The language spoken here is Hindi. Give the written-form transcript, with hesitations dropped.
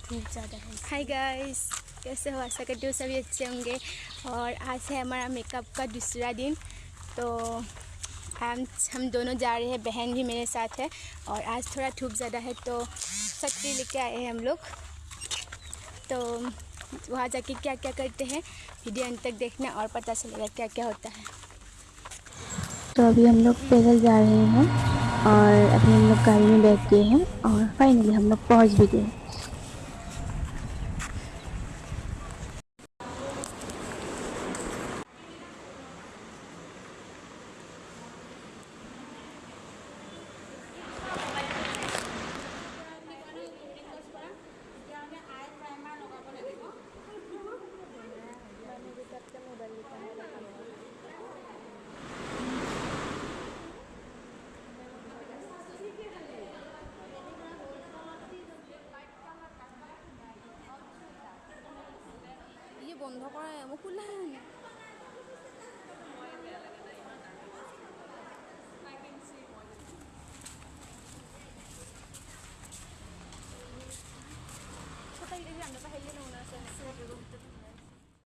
धूप ज़्यादा है। हाय गाइस, कैसे हो? आशा करती हूँ सभी अच्छे होंगे। और आज है हमारा मेकअप का दूसरा दिन। तो हम दोनों जा रहे हैं, बहन भी मेरे साथ है। और आज थोड़ा धूप ज़्यादा है तो छतरी लेके आए हैं हम लोग। तो वहाँ जाके क्या क्या करते हैं वीडियो अंत तक देखना और पता चलेगा क्या क्या होता है। तो अभी हम लोग पैदल जा रहे हैं और अभी हम लोग गाड़ी में बैठ गए हैं और फाइनली हम लोग पहुंच भी गए। ये বন্ধ কৰা মোক খোলা